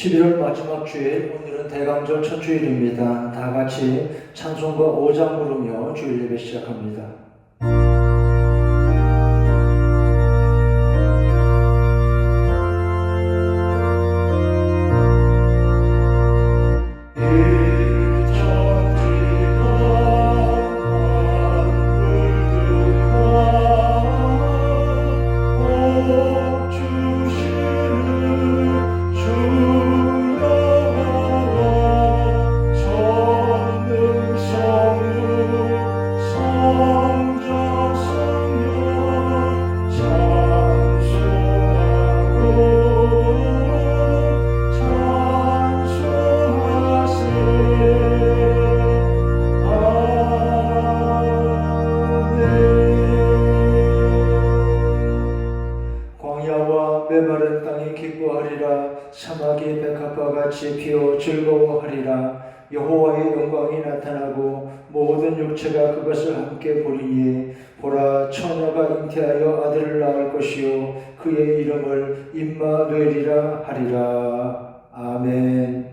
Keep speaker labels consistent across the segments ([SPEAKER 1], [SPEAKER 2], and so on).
[SPEAKER 1] 11월 마지막 주일, 오늘은 대강절 첫 주일입니다. 다 같이 찬송가 5장 부르며 주일 예배 시작합니다. 메마른 땅이 기뻐하리라. 사막이 백합화같이 피어 즐거워하리라. 여호와의 영광이 나타나고 모든 육체가 그것을 함께 보리니 보라, 처녀가 잉태하여 아들을 낳을 것이요 그의 이름을 임마누엘이라 하리라. 아멘.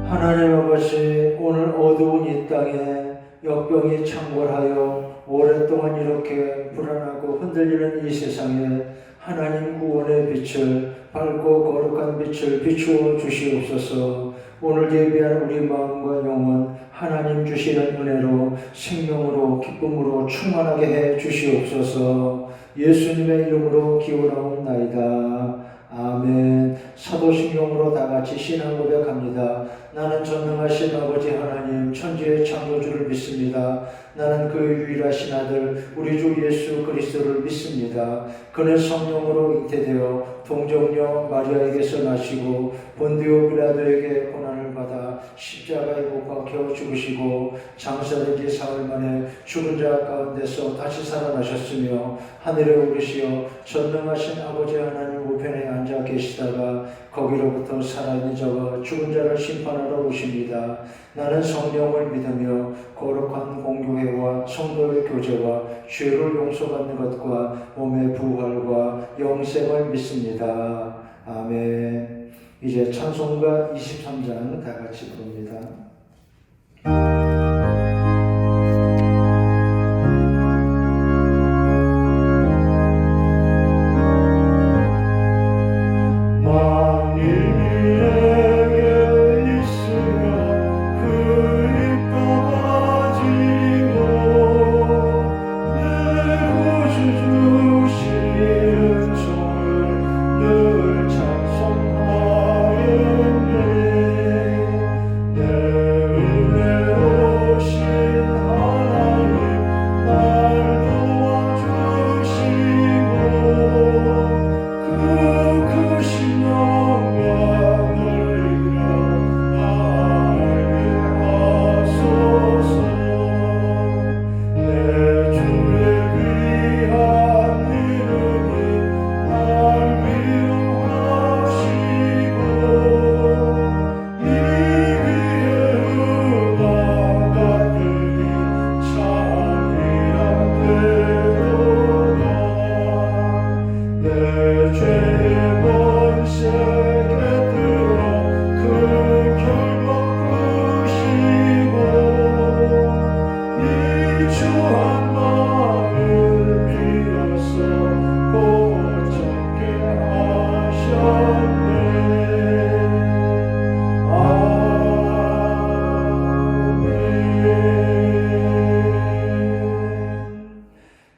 [SPEAKER 1] 하나님 아버지, 오늘 어두운 이 땅에 역병이 창궐하여 오랫동안 이렇게 불안하고 흔들리는 이 세상에 하나님 구원의 빛을, 밝고 거룩한 빛을 비추어 주시옵소서. 오늘 예배한 우리 마음과 영혼 하나님 주시는 은혜로, 생명으로, 기쁨으로 충만하게 해 주시옵소서. 예수님의 이름으로 기원하옵나이다. 아멘. 사도신경으로 다 같이 신앙 고백합니다. 나는 전능하신 아버지 하나님, 천지의 창조주를 믿습니다. 나는 그 유일하신 아들 우리 주 예수 그리스도를 믿습니다. 그는 성령으로 잉태되어 동정녀 마리아에게서 나시고 본디오 빌라도에게 고난을 받아 십자가에 못 박혀 죽으시고 장사된 지 사흘 만에 죽은 자 가운데서 다시 살아나셨으며 하늘에 오르시어 전능하신 아버지 하나님 우편에 앉아 계시다가 거기로부터 살아있는 자와 죽은 자를 심판하러 오십니다. 나는 성령을 믿으며 거룩한 공교회와 성도의 교제와 죄를 용서받는 것과 몸의 부활과 영생을 믿습니다. 아멘. 이제 찬송가 23장 다 같이 부릅니다.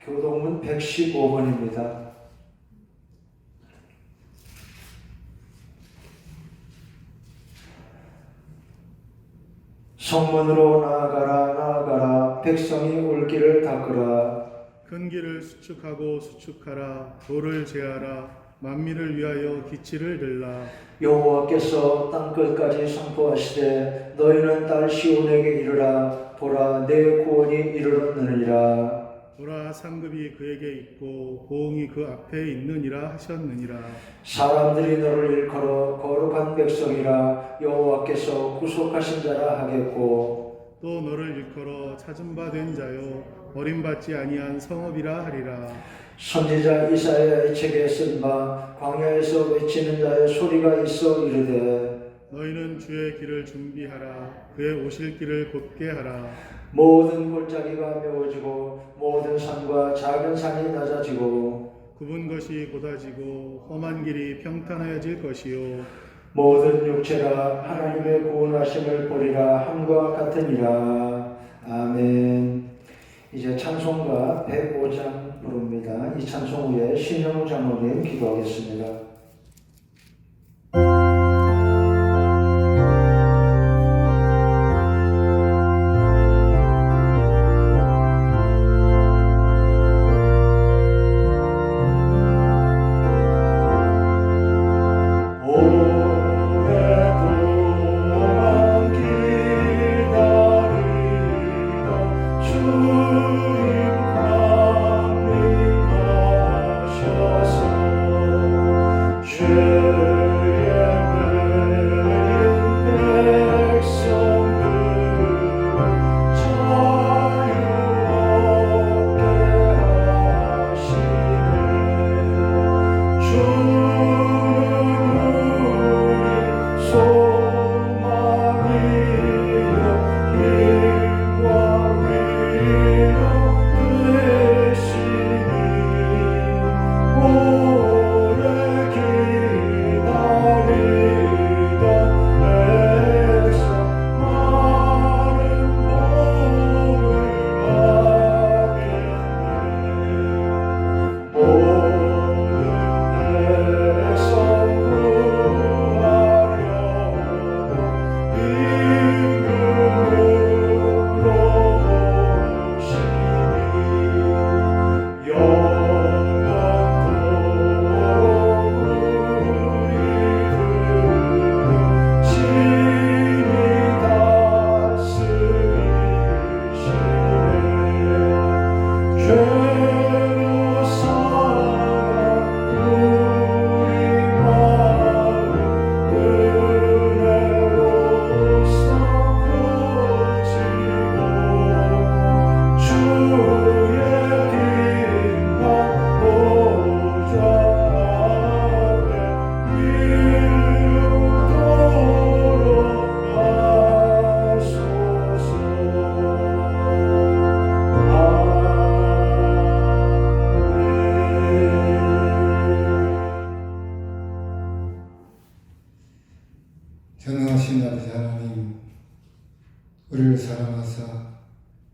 [SPEAKER 1] 교동문 115번입니다. 성문으로 나아가라. 나아가라. 백성이 올 길을 닦으라.
[SPEAKER 2] 큰 길을 수축하고 수축하라. 도를 제하라. 만민을 위하여 기치를 들라.
[SPEAKER 1] 여호와께서 땅끝까지 선포하시되 너희는 딸 시온에게 이르라. 보라 내 구원이 이르렀느니라.
[SPEAKER 2] 보라 상급이 그에게 있고 보응이 그 앞에 있느니라 하셨느니라.
[SPEAKER 1] 사람들이 너를 일컬어 거룩한 백성이라 여호와께서 구속하신 자라 하겠고
[SPEAKER 2] 또 너를 일컬어 찾은 바 된 자요 버림받지 아니한 성읍이라 하리라.
[SPEAKER 1] 선지자 이사야의 책에 쓴 바 광야에서 외치는 자의 소리가 있어 이르되
[SPEAKER 2] 너희는 주의 길을 준비하라. 그의 오실 길을 곧게 하라.
[SPEAKER 1] 모든 골짜기가 메워지고 모든 산과 작은 산이 낮아지고
[SPEAKER 2] 굽은 것이 곧아지고 험한 길이 평탄하여질 것이요
[SPEAKER 1] 모든 육체가 하나님의 구원하심을 보리라 함과 같으니라. 아멘. 이제 찬송가 105장 부릅니다. 이 찬송 후에 신영우 장로님 기도하겠습니다.
[SPEAKER 3] 전능하신 아버지 하나님, 우리를 사랑하사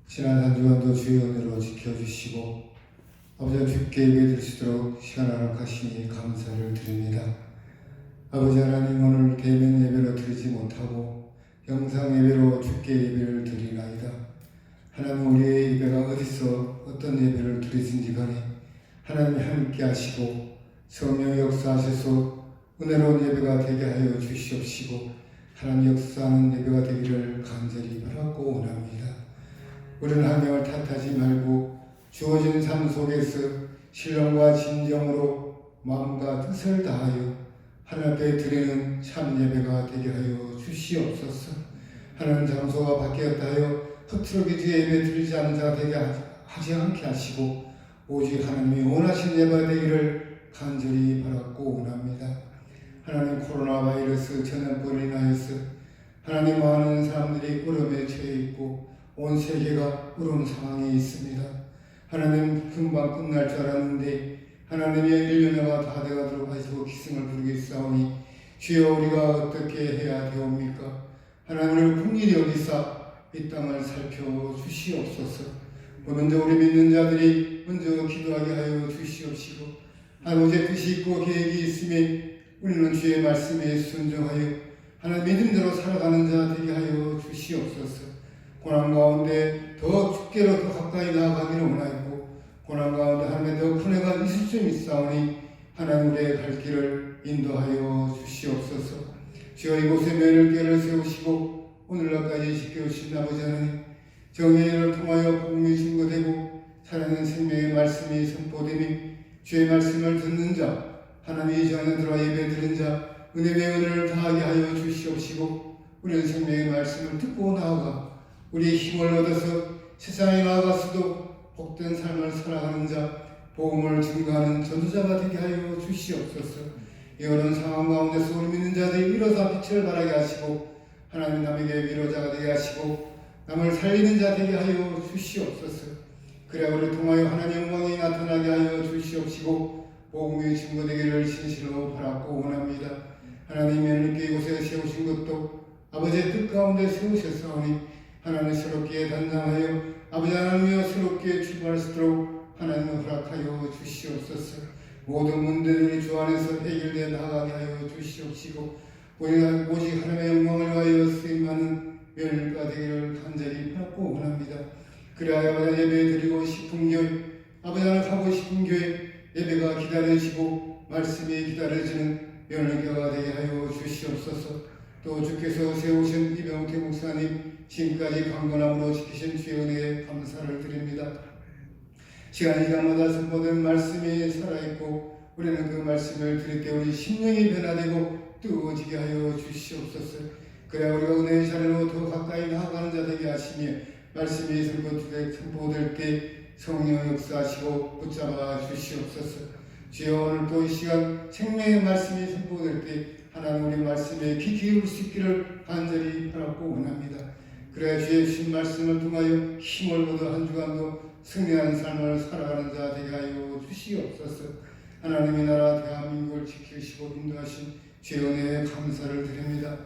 [SPEAKER 3] 지난 한 주간도 주의 은혜로 지켜주시고 아버지 주께 예배 드리시도록 시간 허락하시니 감사를 드립니다. 아버지 하나님, 오늘 대면 예배로 드리지 못하고 영상 예배로 주께 예배를 드리나이다. 하나님, 우리의 예배가 어디서 어떤 예배를 드리든지 간에 하나님이 함께 하시고 성령 역사하셔서 은혜로운 예배가 되게 하여 주시옵시고 하나님 역사하는 예배가 되기를 간절히 바라고 원합니다. 우리는 한 명을 탓하지 말고 주어진 삶 속에서 신령과 진정으로 마음과 뜻을 다하여 하나님 앞에 드리는 참 예배가 되게 하여 주시옵소서. 하나님, 장소가 바뀌었다 하여 허투루 주의 예배 드리지 않는 자가 되게 하지 않게 하시고 오직 하나님이 원하신 예배가 되기를 간절히 바라고 원합니다. 하나님, 코로나 바이러스 전염병으로 인하여서 하나님, 많은 사람들이 어려움에 처해 있고 온 세계가 어려운 상황에 있습니다. 하나님, 금방 끝날 줄 알았는데 하나님의 1년여가 다 돼가도록 하시고 기승을 부르겠사오니 주여, 우리가 어떻게 해야 되옵니까? 하나님을 국리히 여기사 이 땅을 살펴주시옵소서. 먼저 우리 믿는 자들이 먼저 기도하게 하여 주시옵시고 아버지의 뜻이 있고 계획이 있으면 우리는 주의 말씀에 순종하여 하나님 믿음대로 살아가는 자 되게 하여 주시옵소서. 고난 가운데 더 주께로 더 가까이 나아가기를 원하였고 고난 가운데 하나님의 더 큰 애가 있을 줄 믿사오니 하나님 우리의 갈 길을 인도하여 주시옵소서. 주여 이곳에 매일교회를 세우시고 오늘날까지 지켜주신 아버지 하나님 정의의 일을 통하여 복음이 증거되고 살아있는 생명의 말씀이 선포되며 주의 말씀을 듣는 자 하나님의 전에 들어와 예배 드린 자 은혜의 은혜를 다하게 하여 주시옵시고 우리는 생명의 말씀을 듣고 나아가 우리의 힘을 얻어서 세상에 나아가서도 복된 삶을 살아가는 자 복음을 증거하는 전도자가 되게 하여 주시옵소서. 이 어려운 상황 가운데서 우리 믿는 자들이 일어서 빛을 발하게 하시고 하나님 남에게 위로자가 되게 하시고 남을 살리는 자 되게 하여 주시옵소서. 그래 우리를 통하여 하나님의 영광이 나타나게 하여 주시옵시고 복음이 증거되기를 진실로 바라고 원합니다. 하나님이 이렇게 이곳에 세우신 것도 아버지의 뜻 가운데 세우셨사오니 하나님 새롭게 단장하여 아버지 하나님이여 새롭게 출발할 수 있도록 하나님을 허락하여 주시옵소서. 모든 문제들이 주 안에서 해결되어 나가게 하여 주시옵시고 오직 하나님의 영광을 위하여 쓰임하는 멸가 되기를 간절히 바라고 원합니다. 그래야 아버지 예배 드리고 싶은 교회 아버지 하나님 가고 싶은 교회 예배가 기다려지고 말씀이 기다려지는 멸가가 되게 하여 주시옵소서. 또 주께서 세우신 이병태 목사님 지금까지 강건함으로 지키신 주의 은혜에 감사를 드립니다. 시간마다 선포된 말씀이 살아있고 우리는 그 말씀을 들을 때 우리 심령이 변화되고 뜨거워지게 하여 주시옵소서. 그래야 우리가 은혜의 자리로 더 가까이 나아가는 자 되게 하시며 말씀이 선포될 때 성령 역사하시고 붙잡아 주시옵소서. 주여 오늘 또 이 시간 생명의 말씀이 선포될 때 하나님 우리 말씀에 귀 기울일 수 있기를 간절히 바라고 원합니다. 그래야 주의 주신 말씀을 통하여 힘을 얻어 한 주간도 승리한 삶을 살아가는 자 되게 하여 주시옵소서. 하나님의 나라 대한민국을 지키시고 인도하신 주의 은혜에 감사를 드립니다.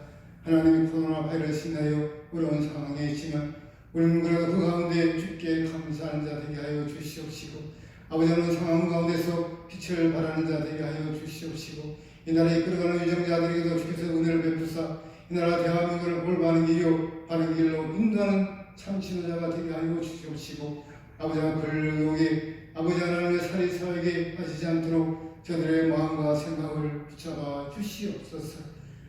[SPEAKER 3] 하나님이 코로나 바이러스 인하여 어려운 상황에 있지만 우리는 그래도 그 가운데 주께 감사하는 자 되게 하여 주시옵시고 아버지 하나님 상황 가운데서 빛을 발하는 자 되게 하여 주시옵시고 이 나라에 이끌어가는 위정자들에게도 주께서 은혜를 베푸사 이 나라 대한민국을 올바른 길로 바른 길로 인도하는 참 지도자가 되게 하여 주시옵시고 아버지 하나님 불능에 아버지 하나님의 사리사에게 빠지지 않도록 저들의 마음과 생각을 붙잡아 주시옵소서.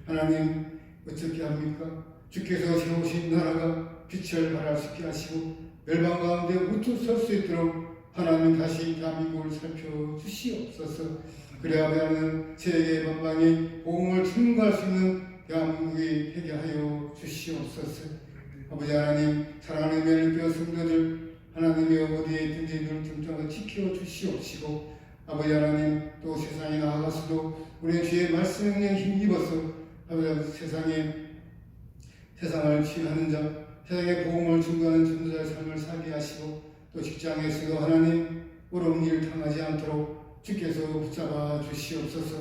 [SPEAKER 3] 하나님 어떻게 합니까? 주께서 세우신 나라가 빛을 발할 수 있게 하시고 멸망 가운데 우뚝 설 수 있도록 하나님 다시 대한민국을 살펴주시옵소서. 그래야 하면 세계 만방에 복음을 증거할 수 있는 대한민국이 되게 하여 주시옵소서. 아버지 하나님 사랑하는 매일교회 성도들 하나님의 어디에 있든지 늘 중점을 지켜주시옵시고 아버지 하나님 또 세상에 나아가서도 우리의 주의 말씀에 힘입어서 아버지 세상을 치유하는 자 세상의 복음을 증거하는 전도자의 삶을 살게 하시고 또 직장에서도 하나님 어려운 일 당하지 않도록 주께서 붙잡아 주시옵소서.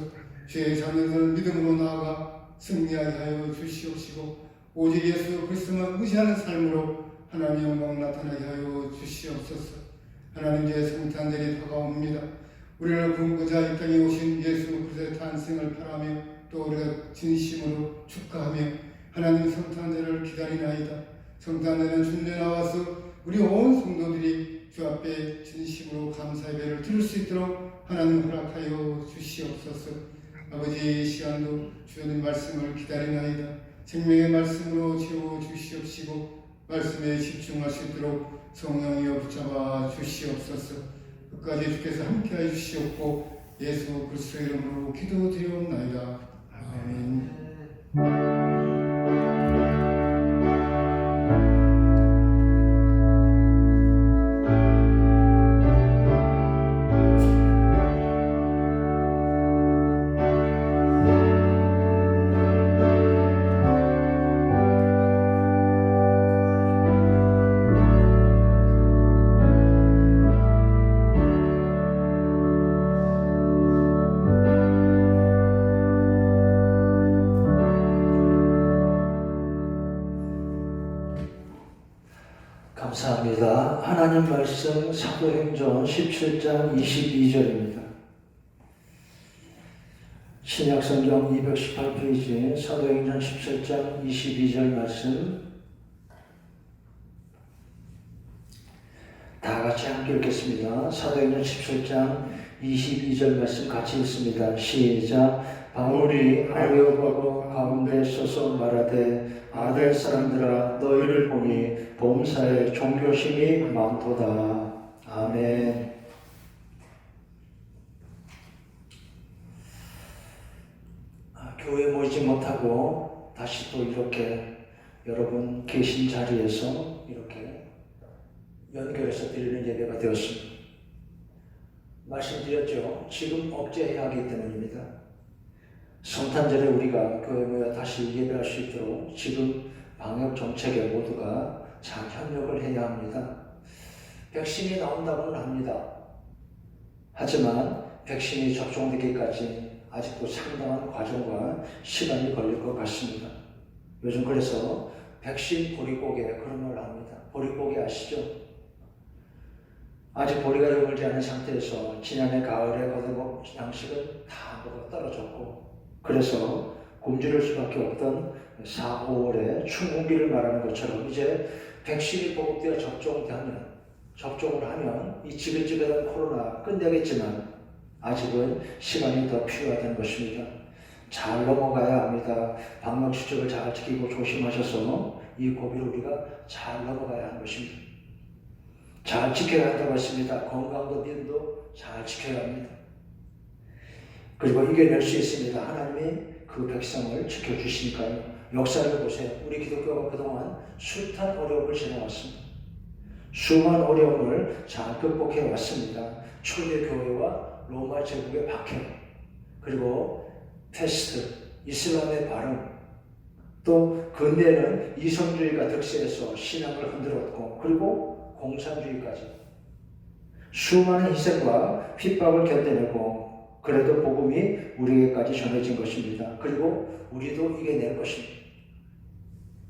[SPEAKER 3] 주의 자녀들은 믿음으로 나아가 승리하게 하여 주시옵시고 오직 예수 그리스도만 의지하는 삶으로 하나님의 영광 나타나게 하여 주시옵소서. 하나님의 성탄절이 다가옵니다. 우리를 구원자 이 땅에 오신 예수 그리스도의 탄생을 바라며 또 우리가 진심으로 축하하며 하나님 성탄절을 기다리나이다. 성탄절은 주님에 나와서 우리 온 성도들이 주 앞에 진심으로 감사 예배를 드릴 수 있도록 하나님 허락하여 주시옵소서. 아버지 이 시간도 주님 말씀을 기다리나이다. 생명의 말씀으로 채워 주시옵시고 말씀에 집중할 수 있도록 성령이여 붙잡아 주시옵소서. 끝까지 주께서 함께해 주시옵고 예수 그리스도의 이름으로 기도드리옵나이다. 아멘.
[SPEAKER 1] 감사합니다. 하나님 말씀 사도행전 17장 22절입니다. 신약성경 218페이지 사도행전 17장 22절 말씀 함께 읽겠습니다. 사도행전 17장 22절 말씀 같이 읽습니다. 시작. 바울이 아레오바고 가운데 서서 말하되 아덴 사람들아 너희를 보니 범사에 종교심이 많도다. 아멘. 교회 모이지 못하고 다시 또 이렇게 여러분 계신 자리에서 이렇게 연결해서 드리는 예배가 되었습니다. 말씀드렸죠. 지금 억제해야 하기 때문입니다. 성탄절에 우리가 교회 모여 다시 예배할 수 있도록 지금 방역 정책에 모두가 잘 협력을 해야 합니다. 백신이 나온다고는 합니다. 하지만 백신이 접종되기까지 아직도 상당한 과정과 시간이 걸릴 것 같습니다. 요즘 그래서 백신 보릿고개 그런 걸 합니다. 보릿고개 아시죠? 아직 보리가 여물지 않은 상태에서 지난해 가을에 거두고 양식은 다 먹어 떨어졌고 그래서 굶주릴 수밖에 없던 4, 5월에 춘공기를 말하는 것처럼 이제 백신이 보급되어 접종을 하면 이 지긋지긋한 코로나 끝내겠지만 아직은 시간이 더 필요하다는 것입니다. 잘 넘어가야 합니다. 방역 수칙을 잘 지키고 조심하셔서 이 고비를 우리가 잘 넘어가야 하는 것입니다. 잘 지켜야 한다고 했습니다. 건강도 믿음도 잘 지켜야 합니다. 그리고 이겨낼 수 있습니다. 하나님이 그 백성을 지켜주시니까요. 역사를 보세요. 우리 기독교가 그동안 숱한 어려움을 지나왔습니다. 수많은 어려움을 잘 극복해 왔습니다. 초대 교회와 로마 제국의 박해, 그리고 패스트, 이슬람의 발흥, 또 근대는 이성주의가 득세해서 신앙을 흔들었고 그리고 공산주의까지 수많은 희생과 핍박을 견뎌내고 그래도 복음이 우리에게까지 전해진 것입니다. 그리고 우리도 이겨낼 것입니다.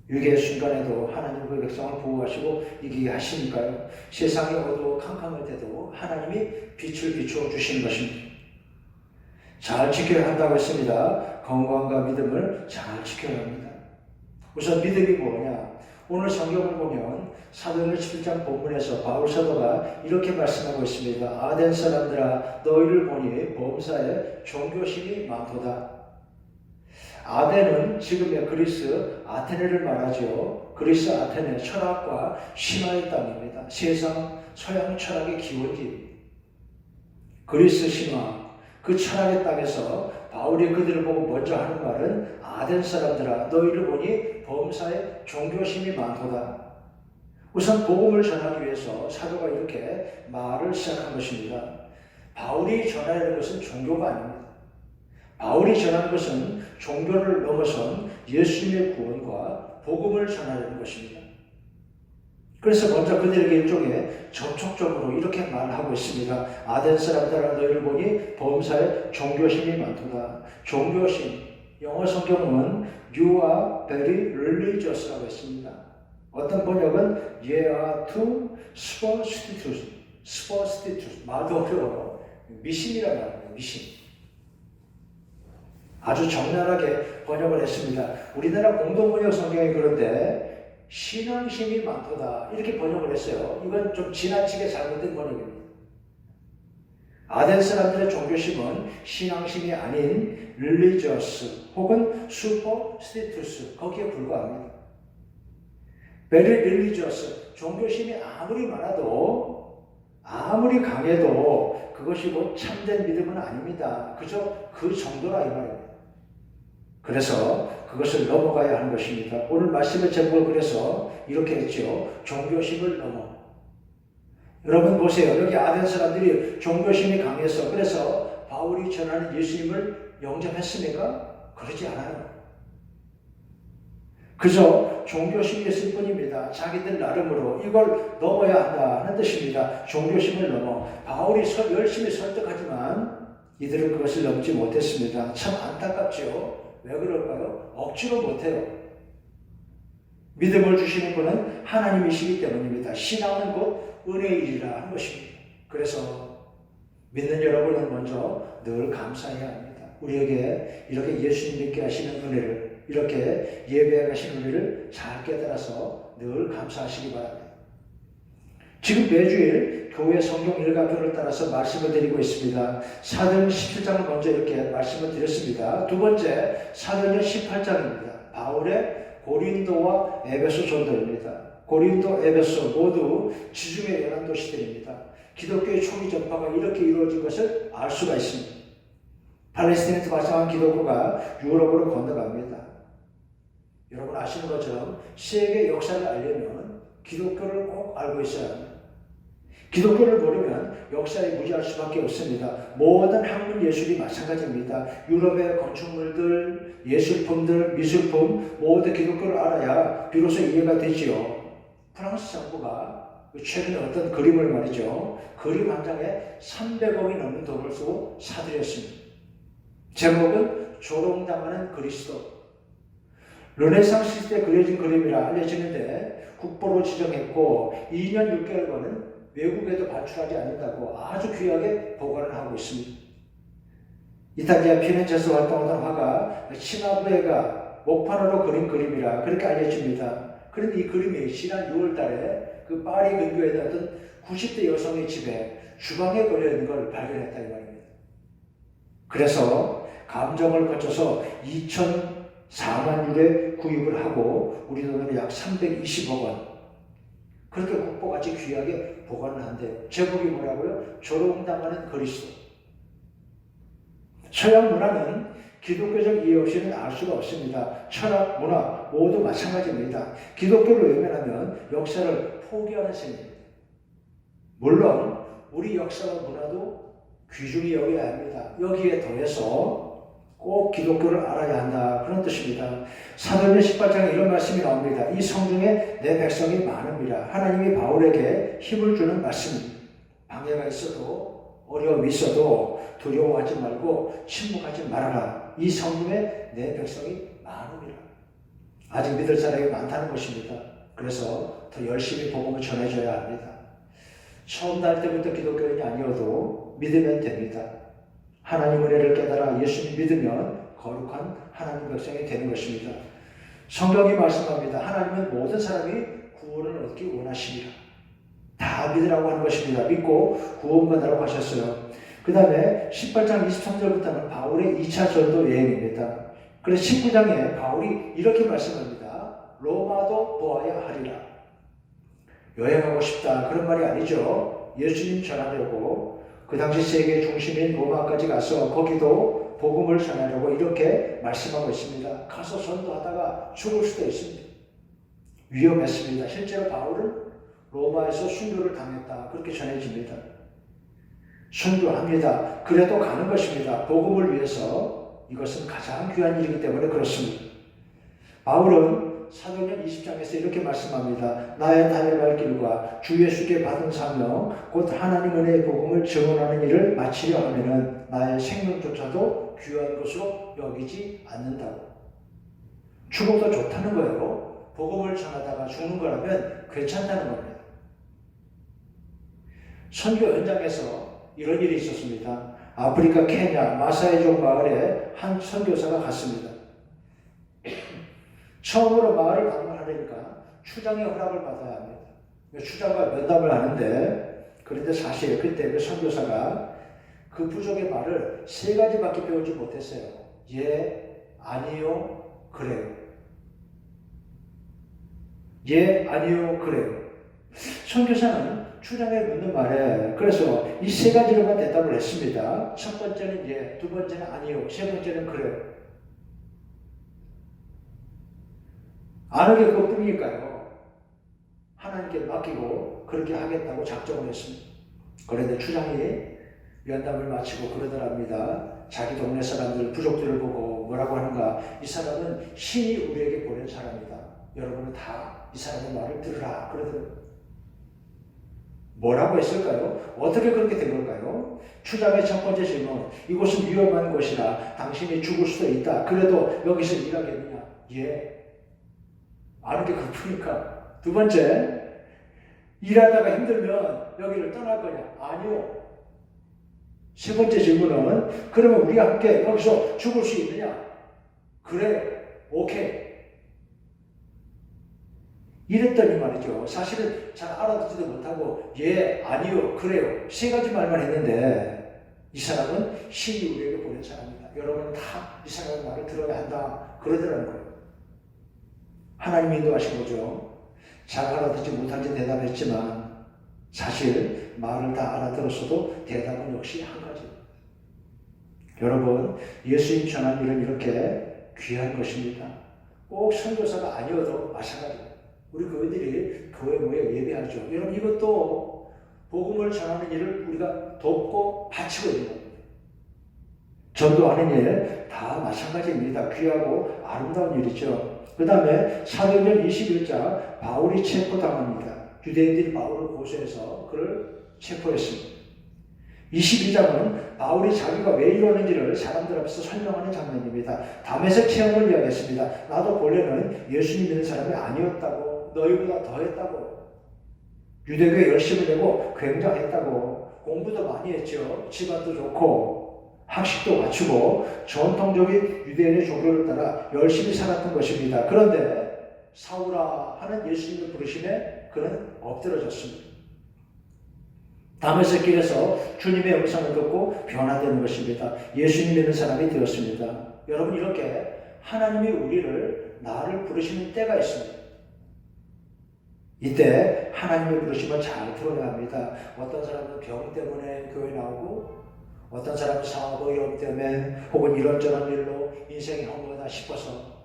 [SPEAKER 1] 위기의 순간에도 하나님 그 백성을 보호하시고 이기게 하시니까요. 세상이 어두워 캄캄할 때도 하나님이 빛을 비추어 주시는 것입니다. 잘 지켜야 한다고 했습니다. 건강과 믿음을 잘 지켜야 합니다. 우선 믿음이 뭐냐? 오늘 성경을 보면 사도행전 17장 본문에서 바울 사도가 이렇게 말씀하고 있습니다. 아덴 사람들아 너희를 보니 범사에 종교심이 많도다. 아덴은 지금의 그리스 아테네를 말하죠. 그리스 아테네 철학과 신화의 땅입니다. 세상 서양 철학의 기원지. 그리스 신화 그 철학의 땅에서 바울이 그들을 보고 먼저 하는 말은 아덴 사람들아 너희를 보니 범사에 종교심이 많도다. 우선 복음을 전하기 위해서 사도가 이렇게 말을 시작한 것입니다. 바울이 전하는 것은 종교가 아닙니다. 바울이 전하는 것은 종교를 넘어선 예수님의 구원과 복음을 전하는 것입니다. 그래서 먼저 그들에게 일종의 접촉적으로 이렇게 말하고 있습니다. 아덴 사람들아 너희를 보니 범사에 종교심이 많도다. 종교심, 영어 성경은 You are very religious라고 했습니다. 어떤 번역은 You are too superstitious. 말도 어려워요. 미신이라고 합니다. 미신. 아주 적나라하게 번역을 했습니다. 우리나라 공동번역 성경이 그런데 신앙심이 많도다 이렇게 번역을 했어요. 이건 좀 지나치게 잘못된 번역입니다. 아덴 사람들의 종교심은 신앙심이 아닌 religious 혹은 superstitious 거기에 불과합니다. very religious 종교심이 아무리 많아도 아무리 강해도 그것이 곧 참된 믿음은 아닙니다. 그저 그 정도라 이 말입니다. 그래서 그것을 넘어가야 하는 것입니다. 오늘 말씀의 제목을 그래서 이렇게 했죠. 종교심을 넘어. 여러분 보세요. 여기 아덴 사람들이 종교심이 강해서 그래서 바울이 전하는 예수님을 영접했습니까? 그러지 않아요. 그저 종교심이 있을 뿐입니다. 자기들 나름으로 이걸 넘어야 한다는 뜻입니다. 종교심을 넘어. 바울이 열심히 설득하지만 이들은 그것을 넘지 못했습니다. 참 안타깝죠. 왜 그럴까요? 억지로 못해요. 믿음을 주시는 분은 하나님이시기 때문입니다. 신앙은 곧 은혜이라 하는 것입니다. 그래서 믿는 여러분은 먼저 늘 감사해야 합니다. 우리에게 이렇게 예수님 믿게 하시는 은혜를 이렇게 예배해 가신 은혜를 잘 깨달아서 늘 감사하시기 바랍니다. 지금 매주일 교회 성경 일가표를 따라서 말씀을 드리고 있습니다. 사도행전 17장을 먼저 이렇게 말씀을 드렸습니다. 두 번째 사도행전 18장입니다. 바울의 고린도와 에베소 전도입니다. 고린도, 에베소 모두 지중해 연안 도시들입니다. 기독교의 초기 전파가 이렇게 이루어진 것을 알 수가 있습니다. 팔레스타인에서 발생한 기독교가 유럽으로 건너갑니다. 여러분 아시는 것처럼 세계 역사를 알려면 기독교를 꼭 알고 있어야 합니다. 기독교를 모르면 역사에 무지할 수밖에 없습니다. 모든 학문 예술이 마찬가지입니다. 유럽의 건축물들, 예술품들, 미술품 모두 기독교를 알아야 비로소 이해가 되지요. 프랑스 정부가 최근에 어떤 그림을 말이죠. 그림 한 장에 300억이 넘는 돈을 쓰고 사들였습니다. 제목은 조롱당하는 그리스도. 르네상스 시대에 그려진 그림이라 알려지는데 국보로 지정했고 2년 6개월간은 외국에도 발출하지 않는다고 아주 귀하게 보관을 하고 있습니다. 이탈리아 피렌체에서 활동하던 화가 치마부에가 목판으로 그린 그림이라 그렇게 알려집니다. 그런데 이 그림이 지난 6월 달에 그 파리 근교에 있는 어떤 90대 여성의 집에 주방에 걸려있는 걸 발견했다 이 말입니다. 그래서 감정을 거쳐서 2,004만 유로에 구입을 하고 우리 돈으로 약 320억 원 그렇게 국보같이 귀하게 보관을 한대요. 제목이 뭐라고요? 조롱당하는 그리스도. 서양 문화는 기독교적 이해 없이는 알 수가 없습니다. 철학, 문화 모두 마찬가지입니다. 기독교를 외면하면 역사를 포기하는 셈입니다. 물론 우리 역사와 문화도 귀중히 여겨야 합니다. 여기에 더해서 꼭 기독교를 알아야 한다 그런 뜻입니다. 사도행전 18장에 이런 말씀이 나옵니다. 이 성중에 내 백성이 많음이라. 하나님이 바울에게 힘을 주는 말씀입니다. 방해가 있어도 어려움이 있어도 두려워하지 말고 침묵하지 말아라. 이 성중에 내 백성이 많음이라. 아직 믿을 사람이 많다는 것입니다. 그래서 더 열심히 복음을 전해줘야 합니다. 처음 날 때부터 기독교인이 아니어도 믿으면 됩니다. 하나님 은혜를 깨달아 예수님 믿으면 거룩한 하나님 백성이 되는 것입니다. 성경이 말씀합니다. 하나님은 모든 사람이 구원을 얻기 원하십니다. 다 믿으라고 하는 것입니다. 믿고 구원받으라고 하셨어요. 그 다음에 18장 23절부터는 바울의 2차 전도 여행입니다. 그래서 19장에 바울이 이렇게 말씀합니다. 로마도 보아야 하리라. 여행하고 싶다 그런 말이 아니죠. 예수님 전하려고 그 당시 세계 중심인 로마까지 가서 거기도 복음을 전하려고 이렇게 말씀하고 있습니다. 가서 전도하다가 죽을 수도 있습니다. 위험했습니다. 실제로 바울은 로마에서 순교를 당했다 그렇게 전해집니다. 순교합니다. 그래도 가는 것입니다. 복음을 위해서 이것은 가장 귀한 일이기 때문에 그렇습니다. 바울은 사도행전 20장에서 이렇게 말씀합니다. 나의 달려갈 길과 주 예수께 받은 사명 곧 하나님 은혜의 복음을 증언하는 일을 마치려 하면은 나의 생명조차도 귀한 것으로 여기지 않는다고. 죽어도 좋다는 거예요. 복음을 전하다가 죽는 거라면 괜찮다는 겁니다. 선교 현장에서 이런 일이 있었습니다. 아프리카 케냐 마사이족 마을에 한 선교사가 갔습니다. 처음으로 마을을 방문하려니까 추장의 허락을 받아야 합니다. 추장과 면담을 하는데 그런데 사실 그때 그 선교사가 그 부족의 말을 3가지밖에 배우지 못했어요. 예, 아니요, 그래요. 예, 아니요, 그래요. 선교사는 추장에 묻는 말에 그래서 이 3가지로만 대답을 했습니다. 첫 번째는 예, 두 번째는 아니요, 세 번째는 그래요. 아는 게 그것뿐이니까요. 하나님께 맡기고 그렇게 하겠다고 작정을 했습니다. 그런데 추장이 면담을 마치고 그러더랍니다. 자기 동네 사람들, 부족들을 보고 뭐라고 하는가. 이 사람은 신이 우리에게 보낸 사람이다. 여러분은 다 이 사람의 말을 들으라. 그러더라고요. 뭐라고 했을까요? 어떻게 그렇게 된 걸까요? 추장의 첫 번째 질문. 이곳은 위험한 곳이라 당신이 죽을 수도 있다. 그래도 여기서 일하겠느냐? 예. 아는 게 그뿐이니까. 두 번째, 일하다가 힘들면 여기를 떠날 거냐? 아니요. 세 번째 질문은 그러면 우리가 함께 여기서 죽을 수 있느냐? 그래, 오케이. 이랬더니 말이죠. 사실은 잘 알아듣지도 못하고 예, 아니요, 그래요. 세 가지 말만 했는데 이 사람은 신이 우리에게 보낸 사람이다. 여러분은 다 이 사람의 말을 들어야 한다. 그러더라는 거예요. 하나님이 인도하신 거죠. 잘 알아듣지 못한지 대답했지만 사실 말을 다 알아들었어도 대답은 역시 한 가지. 여러분, 예수님 전한 일은 이렇게 귀한 것입니다. 꼭 선교사가 아니어도 마찬가지입니다. 우리 교회들이 교회 모여 예배하죠. 여러분, 이것도 복음을 전하는 일을 우리가 돕고 바치고 있는 겁니다. 전도하는 일 다 마찬가지입니다. 귀하고 아름다운 일이죠. 그 다음에 사도행전 21장 바울이 체포당합니다. 유대인들이 바울을 고소해서 그를 체포했습니다. 22장은 바울이 자기가 왜 이러는지를 사람들 앞에서 설명하는 장면입니다. 담에색 체험을 이야기했습니다. 나도 본래는 예수님 믿는 사람이 아니었다고, 너희보다 더했다고, 유대교에 열심을 내고 굉장했다고, 공부도 많이 했죠. 집안도 좋고 학식도 갖추고 전통적인 유대인의 종교를 따라 열심히 살았던 것입니다. 그런데 사울아 하는 예수님의 부르심에 그는 엎드러졌습니다. 다메섹 길에서 주님의 음성을 듣고 변화되는 것입니다. 예수님 믿는 사람이 되었습니다. 여러분, 이렇게 하나님이 우리를 나를 부르시는 때가 있습니다. 이때 하나님의 부르심을 잘 들어야 합니다. 어떤 사람은 병 때문에 교회 나오고, 어떤 사람은 사업 어려움 때문에, 혹은 이런저런 일로 인생이 험하다 싶어서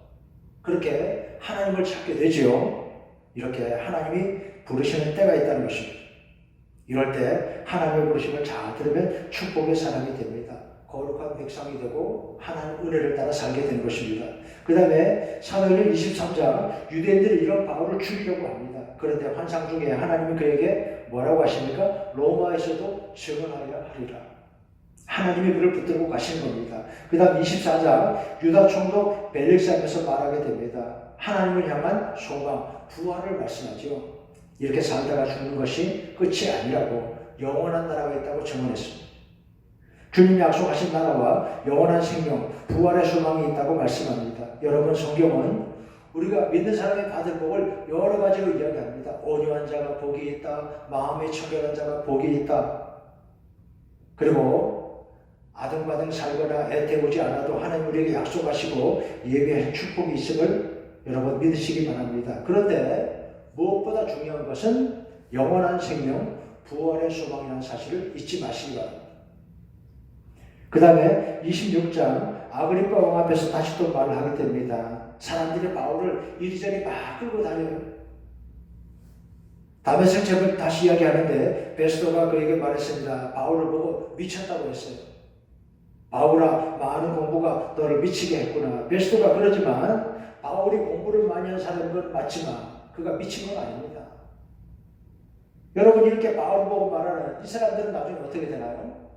[SPEAKER 1] 그렇게 하나님을 찾게 되지요. 이렇게 하나님이 부르시는 때가 있다는 것입니다. 이럴 때 하나님의 부르심을 잘 들으면 축복의 사람이 됩니다. 거룩한 백성이 되고 하나님의 은혜를 따라 살게 되는 것입니다. 그 다음에 사도행전 23장 유대인들이 이런 바울을 죽이려고 합니다. 그런데 환상 중에 하나님이 그에게 뭐라고 하십니까? 로마에서도 증언하여 하리라. 하나님이 그를 붙들고 가시는 겁니다. 그 다음 24장 유다 총독 벨릭스 앞에서 말하게 됩니다. 하나님을 향한 소망, 부활을 말씀하죠. 이렇게 살다가 죽는 것이 끝이 아니라고, 영원한 나라가 있다고 증언했습니다. 주님 약속하신 나라와 영원한 생명, 부활의 소망이 있다고 말씀합니다. 여러분, 성경은 우리가 믿는 사람이 받을 복을 여러 가지로 이야기합니다. 온유한 자가 복이 있다, 마음이 청결한 자가 복이 있다. 그리고 아등바등 살거나 애태우지 않아도 하나님 우리에게 약속하시고 예비하신 축복이 있음을 여러분 믿으시기 바랍니다. 그런데 무엇보다 중요한 것은 영원한 생명, 부활의 소망이라는 사실을 잊지 마시기 바랍니다. 그 다음에 26장 아그리빠 왕 앞에서 다시 또 말을 하게 됩니다. 사람들이 바울을 이리저리 막 끌고 다녀요. 다메섹 제을 다시 이야기하는데 베스도가 그에게 말했습니다. 바울을 보고 미쳤다고 했어요. 바울아, 많은 공부가 너를 미치게 했구나. 베스도가 그러지만 바울이 공부를 많이 한 사람인 건 맞지만 그가 미친 건 아닙니다. 여러분, 이렇게 바울 보고 말하는 이 사람들은 나중에 어떻게 되나요?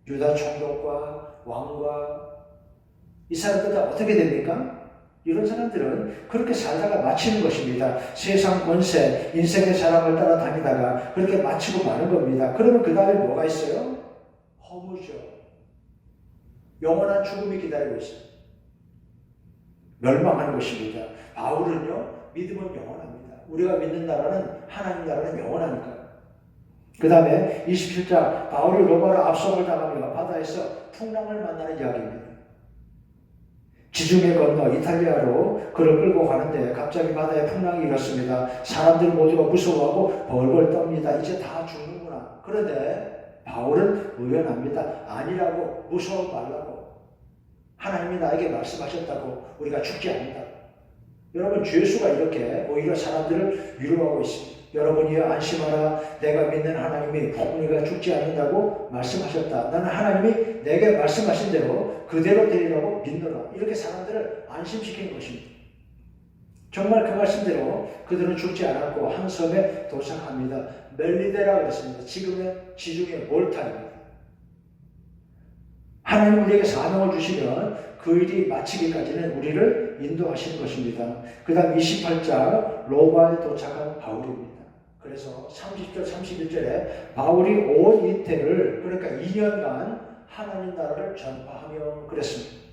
[SPEAKER 1] 유다 총독과 왕과 이 사람들 다 어떻게 됩니까? 이런 사람들은 그렇게 살다가 마치는 것입니다. 세상 권세, 인생의 사랑을 따라다니다가 그렇게 마치고 마는 겁니다. 그러면 그 다음에 뭐가 있어요? 허무죠. 영원한 죽음이 기다리고 있어요. 멸망하는 것입니다. 바울은요, 믿음은 영원합니다. 우리가 믿는 나라는, 하나님 나라는 영원하니까요. 그 다음에 27장 바울이 로마로 압송을 당하며 바다에서 풍랑을 만나는 이야기입니다. 지중해 건너 이탈리아로 그를 끌고 가는데 갑자기 바다에 풍랑이 일었습니다. 사람들 모두가 무서워하고 벌벌 떱니다. 이제 다 죽는구나. 그런데 바울은 의연합니다. 아니라고, 무서워 말라고. 하나님이 나에게 말씀하셨다고, 우리가 죽지 않는다고. 여러분, 죄수가 이렇게 오히려 사람들을 위로하고 있습니다. 여러분이여 안심하라. 내가 믿는 하나님이 우리가 죽지 않는다고 말씀하셨다. 나는 하나님이 내게 말씀하신 대로 그대로 되리라고 믿노라. 이렇게 사람들을 안심시키는 것입니다. 정말 그 말씀대로 그들은 죽지 않았고 한 섬에 도착합니다. 멜리데라고 했습니다. 지금의 지중해 몰타입니다. 하나님 우리에게 사명을 주시면 그 일이 마치기까지는 우리를 인도하시는 것입니다. 그 다음 28장 로마에 도착한 바울입니다. 그래서 30절 31절에 바울이 온 이태를, 그러니까 2년간 하나님 나라를 전파하며 그랬습니다.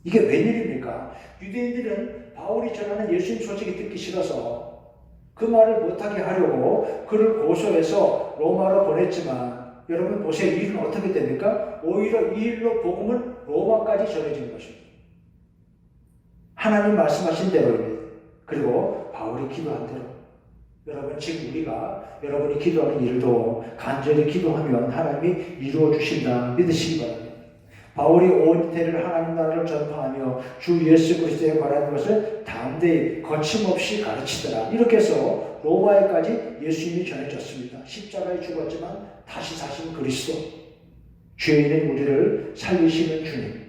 [SPEAKER 1] 이게 웬일입니까? 유대인들은 바울이 전하는 예수님 소식이 듣기 싫어서 그 말을 못하게 하려고 그를 고소해서 로마로 보냈지만 여러분 보세요. 이 일은 어떻게 됩니까? 오히려 이 일로 복음은 로마까지 전해진 것입니다. 하나님 말씀하신 대로입니다. 그리고 바울이 기도한 대로. 여러분 지금 우리가 여러분이 기도하는 일도 간절히 기도하면 하나님이 이루어 주신다 믿으시기 바랍니다. 바울이 온 세계를 하나님 나라를 전파하며 주 예수 그리스도에 관한 것을 담대히 거침없이 가르치더라. 이렇게 해서 로마에까지 예수님이 전해졌습니다. 십자가에 죽었지만 다시 사신 그리스도, 죄인인 우리를 살리시는 주님.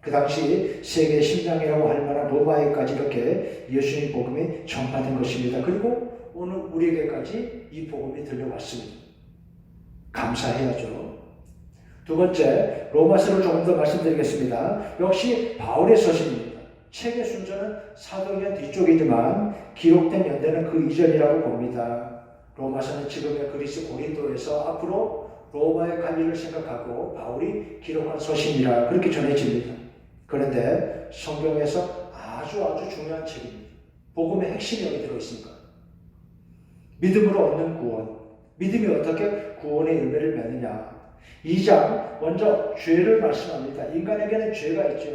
[SPEAKER 1] 그 당시 세계 심장이라고 할 만한 로마에까지 이렇게 예수님 복음이 전파된 것입니다. 그리고 오늘 우리에게까지 이 복음이 들려왔습니다. 감사해야죠. 두 번째, 로마서를 조금 더 말씀드리겠습니다. 역시 바울의 서신입니다. 책의 순서는 사도행전 뒤쪽이지만 기록된 연대는 그 이전이라고 봅니다. 로마서는 지금의 그리스 고린도에서 앞으로 로마에 갈 일을 생각하고 바울이 기록한 서신이라 그렇게 전해집니다. 그런데 성경에서 아주 중요한 책입니다. 복음의 핵심이 여기 들어있습니다. 믿음으로 얻는 구원. 믿음이 어떻게 구원의 열매를 맺느냐. 2장 먼저 죄를 말씀합니다. 인간에게는 죄가 있죠.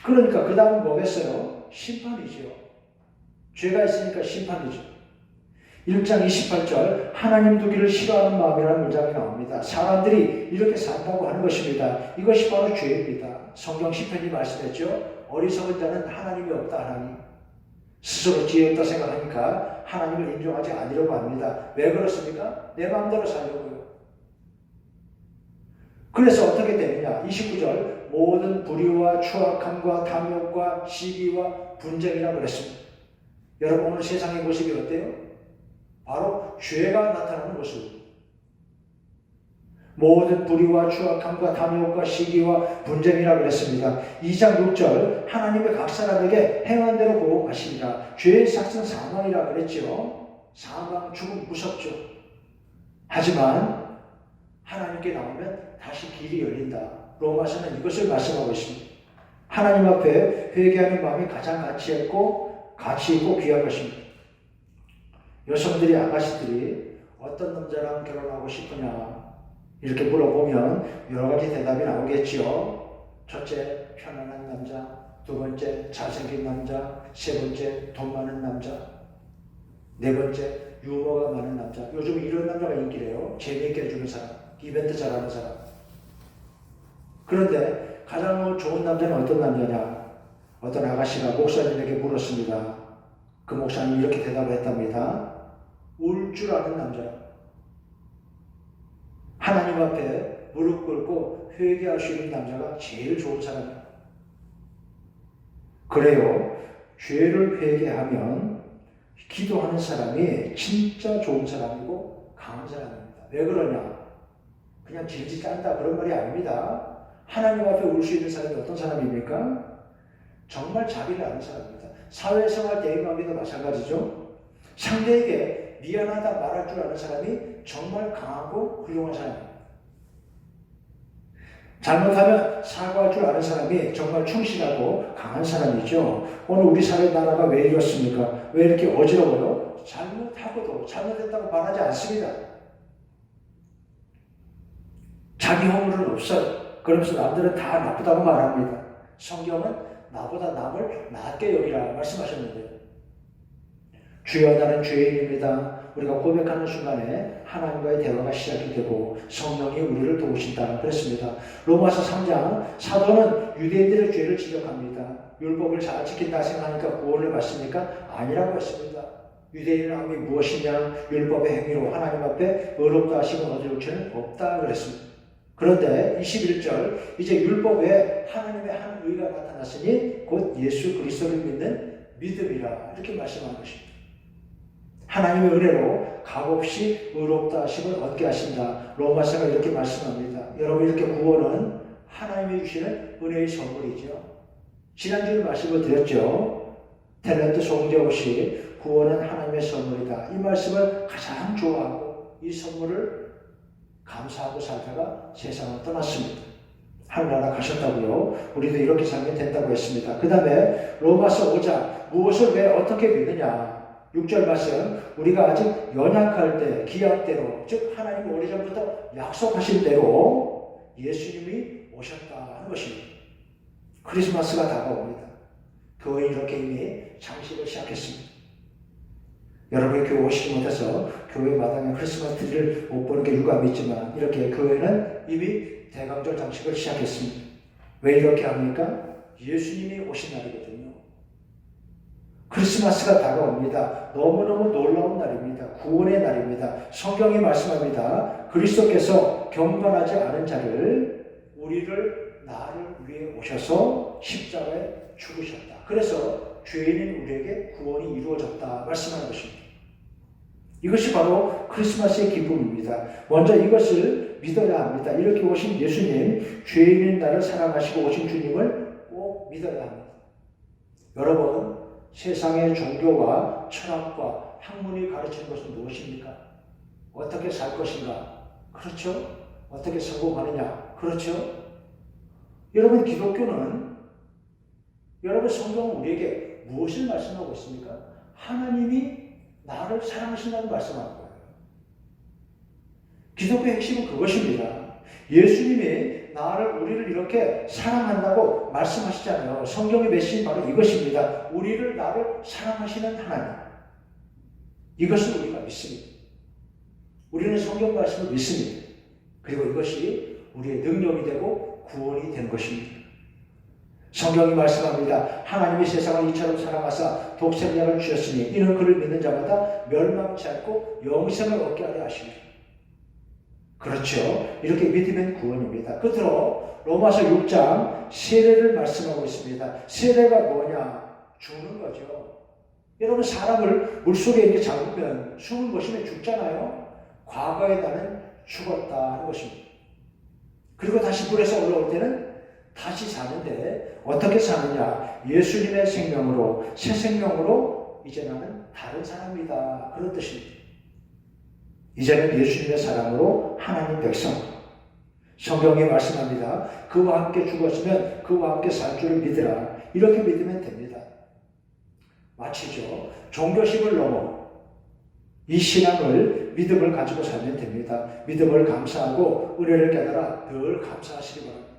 [SPEAKER 1] 그러니까 그 다음 뭐겠어요? 심판이죠. 죄가 있으니까 심판이죠. 1장 28절 하나님 두기를 싫어하는 마음이라는 문장이 나옵니다. 사람들이 이렇게 산다고 하는 것입니다. 이것이 바로 죄입니다. 성경 시편이 말씀했죠. 어리석은 자는 하나님이 없다 하나님. 스스로 지혜 없다 생각하니까 하나님을 인정하지 않으려고 합니다. 왜 그렇습니까? 내 마음대로 살려고요. 그래서 어떻게 되느냐? 29절 모든 불의와 추악함과 탐욕과 시기와 분쟁이라 그랬습니다. 여러분 오늘 세상의 모습이 어때요? 바로 죄가 나타나는 모습입니다. 모든 불의와 추악함과 탐욕과 시기와 분쟁이라 그랬습니다. 2장 6절 하나님의 각 사람에게 행한 대로 보호하시니라. 죄의 삭은 사망이라 그랬죠. 사망, 죽음 무섭죠. 하지만 하나님께 나오면 다시 길이 열린다. 로마서는 이것을 말씀하고 있습니다. 하나님 앞에 회개하는 마음이 가장 가치 있고 귀한 것입니다. 여성들이 아가씨들이 어떤 남자랑 결혼하고 싶으냐 이렇게 물어보면 여러 가지 대답이 나오겠지요. 첫째, 편안한 남자. 두 번째, 잘생긴 남자. 세 번째, 돈 많은 남자. 네 번째, 유머가 많은 남자. 요즘 이런 남자가 인기래요. 재미있게 해주는 사람, 이벤트 잘하는 사람. 그런데 가장 좋은 남자는 어떤 남자냐? 어떤 아가씨가 목사님에게 물었습니다. 그 목사님이 이렇게 대답을 했답니다. 울 줄 아는 남자. 하나님 앞에 무릎 꿇고 회개할 수 있는 남자가 제일 좋은 사람이에요. 그래요. 죄를 회개하면 기도하는 사람이 진짜 좋은 사람이고 강한 사람입니다. 왜 그러냐? 그냥 질질 짠다 그런 말이 아닙니다. 하나님 앞에 울 수 있는 사람이 어떤 사람입니까? 정말 자비를 아는 사람입니다. 사회생활 대인관계도 마찬가지죠. 상대에게 미안하다 말할 줄 아는 사람이 정말 강하고 훌륭한 사람입니다. 잘못하면 사과할 줄 아는 사람이 정말 충실하고 강한 사람이죠. 오늘 우리 사회 나라가 왜 이렇습니까? 왜 이렇게 어지러워요? 잘못하고도 잘못했다고 말하지 않습니다. 자기 허물은 없어요. 그러면서 남들은 다 나쁘다고 말합니다. 성경은 나보다 남을 낫게 여기라 말씀하셨는데요. 주여 나는 죄인입니다. 우리가 고백하는 순간에 하나님과의 대화가 시작이 되고 성령이 우리를 도우신다 그랬습니다. 로마서 3장 사도는 유대인들의 죄를 지적합니다. 율법을 잘 지킨다 생각하니까 구원을 받습니까? 아니라고 했습니다. 유대인의 마음이 무엇이냐? 율법의 행위로 하나님 앞에 의롭다 하시고 얻을 죄는 없다 그랬습니다. 그런데 21절 이제 율법 외에 하나님의 한 의가 나타났으니 곧 예수 그리스도를 믿는 믿음이라 이렇게 말씀한 것입니다. 하나님의 은혜로 값없이 의롭다 하심을 얻게 하신다. 로마서가 이렇게 말씀합니다. 여러분 이렇게 구원은 하나님이 주시는 은혜의 선물이죠. 지난주에 말씀을 드렸죠. 탤런트 송재호 씨 구원은 하나님의 선물이다. 이 말씀을 가장 좋아하고 이 선물을 감사하고 살다가 세상을 떠났습니다. 하늘나라 가셨다고요. 우리도 이렇게 살면 된다고 했습니다. 그 다음에 로마서 5장 무엇을 왜 어떻게 믿느냐. 6절 말씀, 우리가 아직 연약할 때 기약대로, 즉 하나님 오래전부터 약속하신 대로 예수님이 오셨다 하는 것입니다. 크리스마스가 다가옵니다. 교회 이렇게 이미 장식을 시작했습니다. 여러분이 교회 오시지 못해서 교회 마당에 크리스마스 트리를 못 보는 게 유감이 있지만 이렇게 교회는 이미 대강절 장식을 시작했습니다. 왜 이렇게 합니까? 예수님이 오신 날이거든요. 크리스마스가 다가옵니다. 너무너무 놀라운 날입니다. 구원의 날입니다. 성경이 말씀합니다. 그리스도께서 경건하지 않은 자를, 우리를, 나를 위해 오셔서 십자가에 죽으셨다. 그래서 죄인인 우리에게 구원이 이루어졌다 말씀하는 것입니다. 이것이 바로 크리스마스의 기쁨입니다. 먼저 이것을 믿어야 합니다. 이렇게 오신 예수님, 죄인인 나를 사랑하시고 오신 주님을 꼭 믿어야 합니다. 여러분, 세상의 종교와 철학과 학문이 가르치는 것은 무엇입니까? 어떻게 살 것인가? 그렇죠? 어떻게 성공하느냐? 그렇죠? 여러분, 기독교는, 여러분 성경은 우리에게 무엇을 말씀하고 있습니까? 하나님이 나를 사랑하신다는 말씀하는 거예요. 기독교의 핵심은 그것입니다. 예수님이 우리를 이렇게 사랑한다고 말씀하시잖아요. 성경의 메시지는 바로 이것입니다. 우리를, 나를 사랑하시는 하나님. 이것을 우리가 믿습니다. 우리는 성경 말씀을 믿습니다. 그리고 이것이 우리의 능력이 되고 구원이 된 것입니다. 성경이 말씀합니다. 하나님이 세상을 이처럼 사랑하사 독생자를 주셨으니 이는 그를 믿는 자마다 멸망치 않고 영생을 얻게 하려 하십니다. 그렇죠. 이렇게 믿으면 구원입니다. 끝으로 로마서 6장 세례를 말씀하고 있습니다. 세례가 뭐냐? 죽는 거죠. 여러분, 사람을 물속에 이렇게 잠그면 숨을 거시면 죽잖아요. 과거에 나는 죽었다 하는 것입니다. 그리고 다시 물에서 올라올 때는 다시 사는데 어떻게 사느냐? 예수님의 생명으로, 새 생명으로 이제 나는 다른 사람이다. 그런 뜻입니다. 이제는 예수님의 사랑으로 하나님 백성. 성경이 말씀합니다. 그와 함께 죽었으면 그와 함께 살 줄을 믿으라. 이렇게 믿으면 됩니다. 마치죠. 종교심을 넘어 이 신앙을, 믿음을 가지고 살면 됩니다. 믿음을 감사하고 은혜를 깨달아 늘 감사하시기 바랍니다.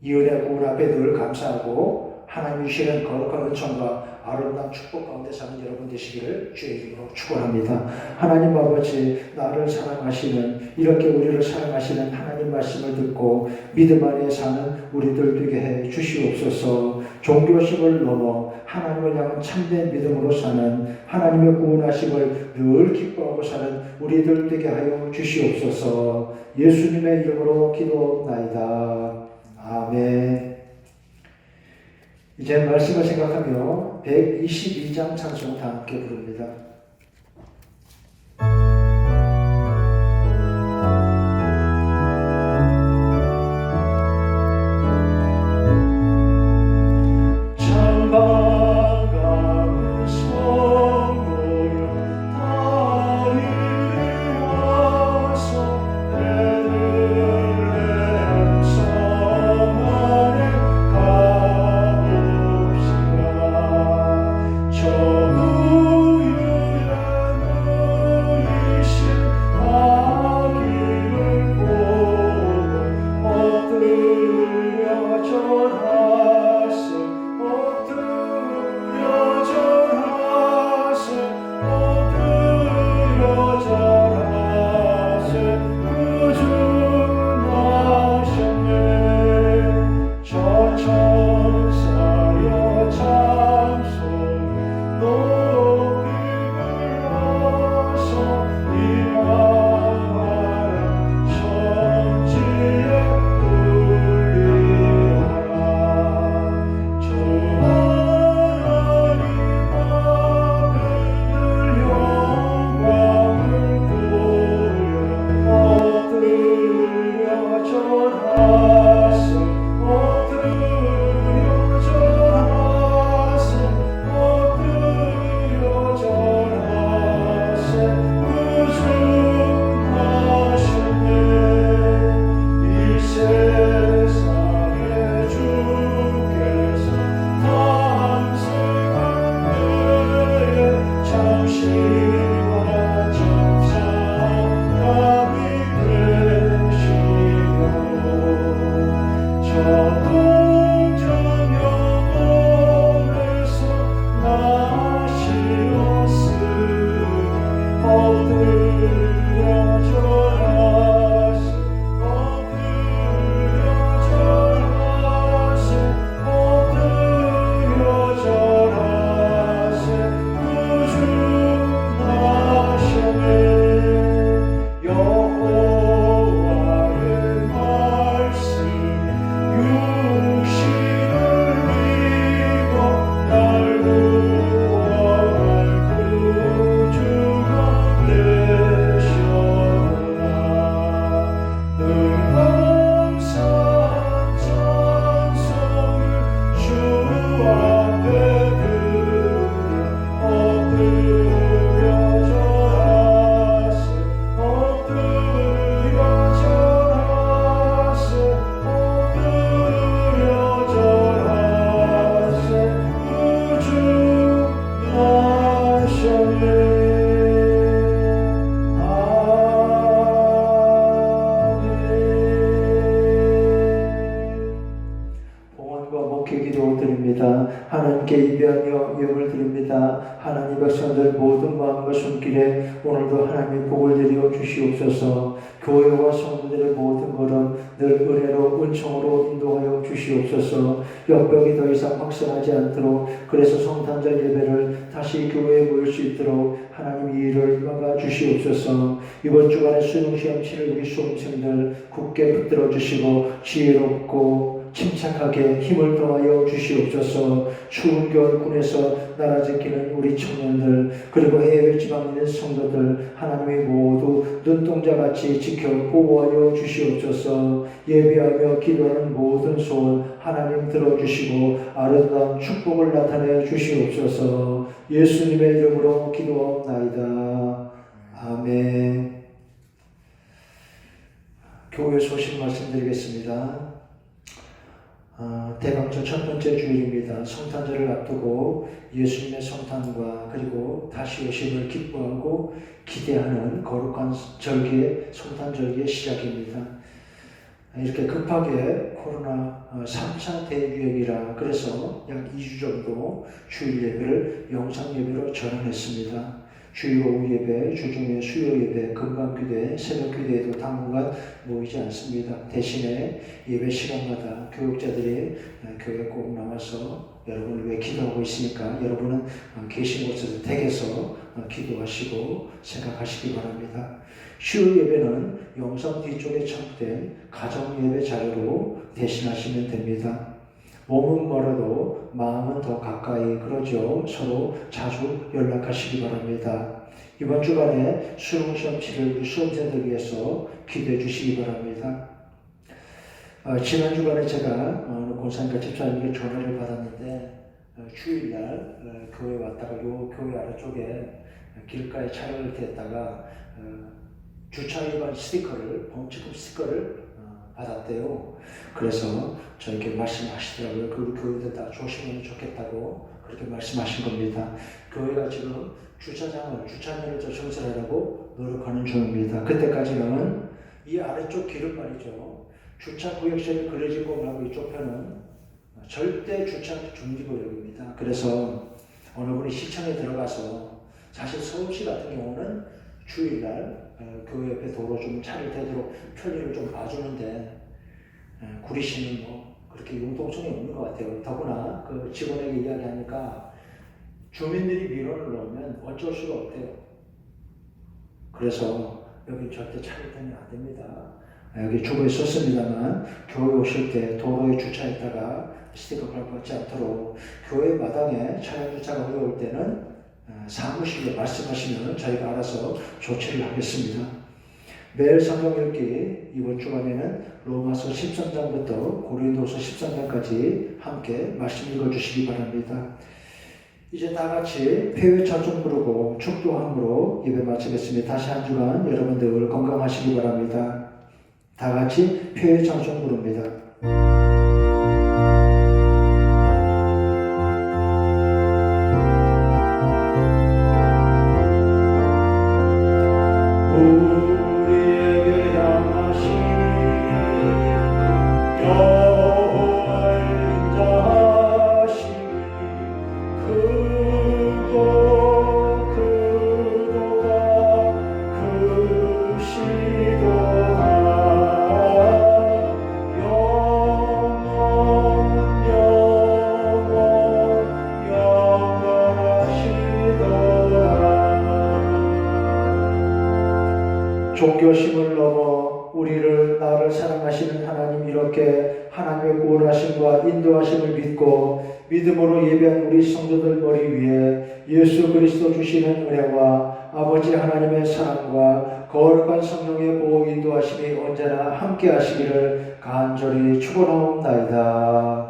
[SPEAKER 1] 이 은혜 구원 앞에 늘 감사하고 하나님이 주시는 거룩한 은총과 아름다운 축복 가운데 사는 여러분 되시기를 주의 이름으로 축원합니다. 하나님 아버지, 나를 사랑하시는, 이렇게 우리를 사랑하시는 하나님 말씀을 듣고 믿음 안에 사는 우리들 되게 해 주시옵소서. 종교심을 넘어 하나님을 향한 참된 믿음으로 사는, 하나님의 구원하심을 늘 기뻐하고 사는 우리들 되게 하여 주시옵소서. 예수님의 이름으로 기도옵나이다. 아멘. 이제 말씀을 생각하며 122장 찬송 다 함께 부릅니다. 소원과 목회 기도 드립니다. 하나님께 예배하며 예물 드립니다. 하나님 백성들 모든 마음과 손길에 오늘도 하나님의 복을 드려 주시옵소서. 교회와 성도들의 모든 걸음 늘 은혜로 은총으로 인도하여 주시옵소서. 역병이 더 이상 확산하지 않도록 그래서 성탄절 예배를 다시 교회에 모일 수 있도록 하나님 이 일을 막아 주시옵소서. 이번 주간에 수능시험 치를 우리 수험생들 굳게 붙들어 주시고 지혜롭고 침착하게 힘을 더하여 주시옵소서. 추운 겨울 군에서 나라 지키는 우리 청년들 그리고 해외 지방에 있는 성도들 하나님이 모두 눈동자같이 지켜 보호하여 주시옵소서. 예배하며 기도하는 모든 소원 하나님 들어주시고 아름다운 축복을 나타내 주시옵소서. 예수님의 이름으로 기도하옵나이다. 아멘. 교회 소식 말씀드리겠습니다. 대강절 첫 번째 주일입니다. 성탄절을 앞두고 예수님의 성탄과 그리고 다시 오심을 기뻐하고 기대하는 거룩한 절기의 성탄절기의 시작입니다. 이렇게 급하게 코로나 3차 대유행이라 그래서 약 2주 정도 주일 예배를 영상 예배로 전환했습니다. 주일 오후 예배, 주중에 수요 예배, 금강기도회, 새벽기도회도 당분간 모이지 않습니다. 대신에 예배 시간마다 교육자들이 교회에 꼭 나와서 여러분을 위해 기도하고 있으니까 여러분은 계신 곳에서 댁에서 기도하시고 생각하시기 바랍니다. 수요 예배는 영상 뒤쪽에 첨부된 가정 예배 자료로 대신하시면 됩니다. 몸은 멀어도 마음은 더 가까이 그러죠. 서로 자주 연락하시기 바랍니다. 이번 주간에 수능시험 치를 우리 수험생들 위해서 기도해 주시기 바랍니다. 지난 주간에 제가 어느 권사님과 집사님에게 전화를 받았는데 주일날 교회 왔다가 요 교회 아래쪽에 길가에 차를 대다가 주차 위반 스티커를 범칙금 스티커를 받았대요. 그래서 저에게 말씀하시더라고요. 그 교회들 다 조심하면 좋겠다고 그렇게 말씀하신 겁니다. 교회가 지금 주차장을 정설하려고 노력하는 중입니다. 그때까지는 이 아래쪽 길은 말이죠. 주차 구역선이 그려지고 말고 이쪽 편은 절대 주차 중지구역입니다. 그래서 어느 분이 시청에 들어가서 사실 서울시 같은 경우는 주일날 교회 옆에 도로 좀 차를 대도록 편의를 좀 봐주는데 구리시는 뭐 그렇게 융통성이 없는 것 같아요. 더구나 그 직원에게 이야기하니까 주민들이 민원을 넣으면 어쩔 수가 없대요. 그래서 여기 절대 차를 대면 안 됩니다. 여기 주보에 썼습니다만 교회 오실 때 도로에 주차했다가 스티커 밟지 않도록 교회 마당에 차량 주차가 어려울 때는 사무실에 말씀하시면 저희가 알아서 조치를 하겠습니다. 매일 성경 읽기 이번 주간에는 로마서 13장부터 고린도서 13장까지 함께 말씀 읽어주시기 바랍니다. 이제 다 같이 폐회 찬송 부르고 축도함으로 예배 마치겠습니다. 다시 한 주간 여러분들 건강하시기 바랍니다. 다 같이 폐회 찬송 부릅니다. 우리에게 향하신 여호와의 인자하심이 크고 크도다 크시도다 영원하시도다. 종교심을 넘어 나를 사랑하시는 하나님 이렇게 하나님의 구원하심과 인도하심을 믿고 믿음으로 예배한 우리 성도들 머리 위에 예수 그리스도 주시는 은혜와 아버지 하나님의 사랑과 거룩한 성령의 보호 인도하심이 언제나 함께 하시기를 간절히 축원하옵나이다.